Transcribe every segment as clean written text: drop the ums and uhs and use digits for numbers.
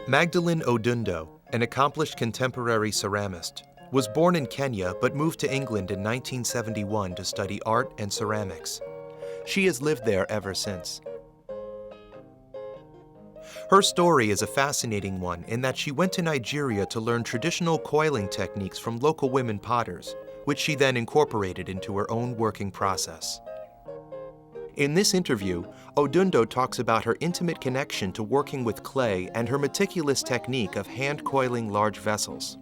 Magdalene Odundo, an accomplished contemporary ceramist, was born in Kenya but moved to England in 1971 to study art and ceramics. She has lived there ever since. Her story is a fascinating one in that she went to Nigeria to learn traditional coiling techniques from local women potters, which she then incorporated into her own working process. In this interview, Odundo talks about her intimate connection to working with clay and her meticulous technique of hand coiling large vessels.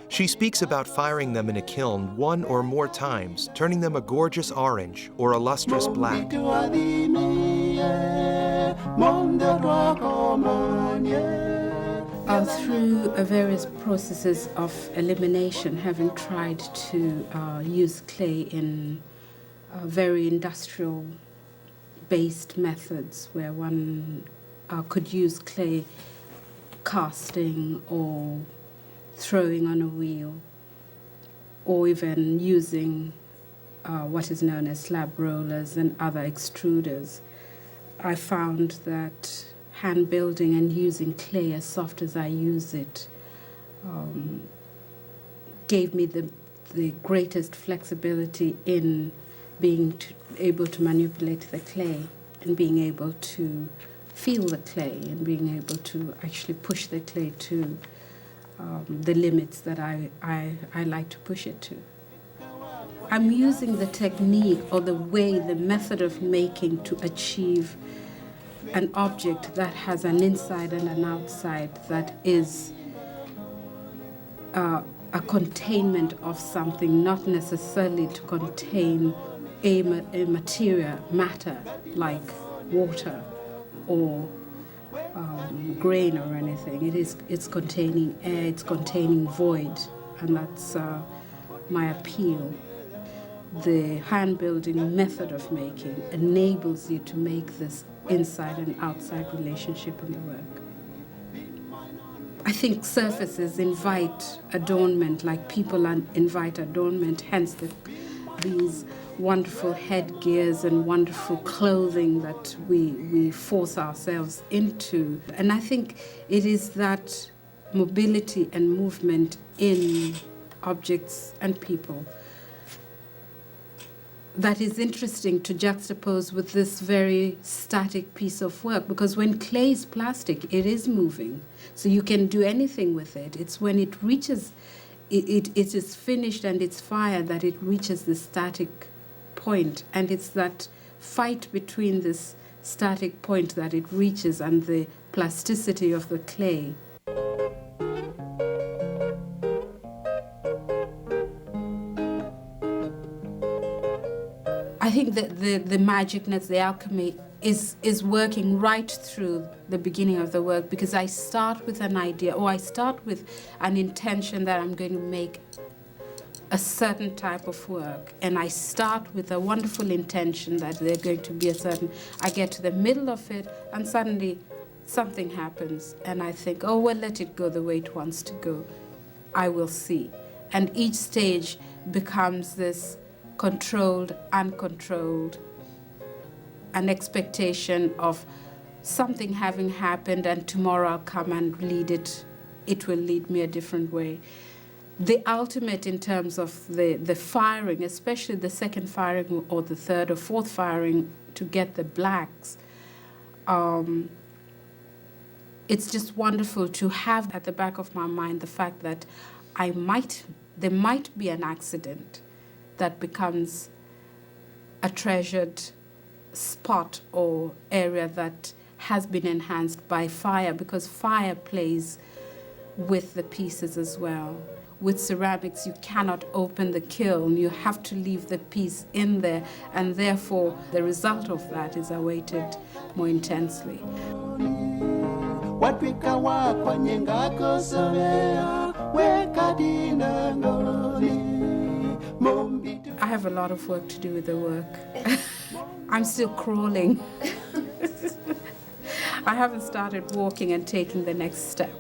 She speaks about firing them in a kiln one or more times, turning them a gorgeous orange or a lustrous black. Through various processes of elimination, having tried to use clay in very industrial-based methods where one could use clay casting or throwing on a wheel, or even using what is known as slab rollers and other extruders. I found that hand building and using clay as soft as I use it gave me the greatest flexibility in being able to manipulate the clay and being able to feel the clay and being able to actually push the clay to the limits that I like to push it to. I'm using the technique or the way, the method of making to achieve an object that has an inside and an outside that is a containment of something, not necessarily to contain a material matter like water or grain or anything. It's containing air, it's containing void, and that's my appeal. The hand-building method of making enables you to make this inside and outside relationship in the work. I think surfaces invite adornment, like people invite adornment, hence these wonderful headgears and wonderful clothing that we force ourselves into. And I think it is that mobility and movement in objects and people that is interesting to juxtapose with this very static piece of work, because when clay is plastic, it is moving. So you can do anything with it. It's when it reaches, it is finished and it's fired that it reaches the static point. And it's that fight between this static point that it reaches and the plasticity of the clay. I think that the magicness, the alchemy is working right through the beginning of the work, because I start with an idea, or I start with an intention that I'm going to make a certain type of work, and I start with a wonderful intention that they're going to be a certain, I get to the middle of it and suddenly something happens and I think, oh, well, let it go the way it wants to go. I will see. And each stage becomes this controlled, uncontrolled, an expectation of something having happened and tomorrow I'll come and lead it. It will lead me a different way. The ultimate in terms of the firing, especially the second firing or the third or fourth firing to get the blacks, it's just wonderful to have at the back of my mind the fact that there might be an accident that becomes a treasured spot or area that has been enhanced by fire, because fire plays with the pieces as well. With ceramics, you cannot open the kiln. You have to leave the piece in there, and therefore the result of that is awaited more intensely. I have a lot of work to do with the work. I'm still crawling. I haven't started walking and taking the next step.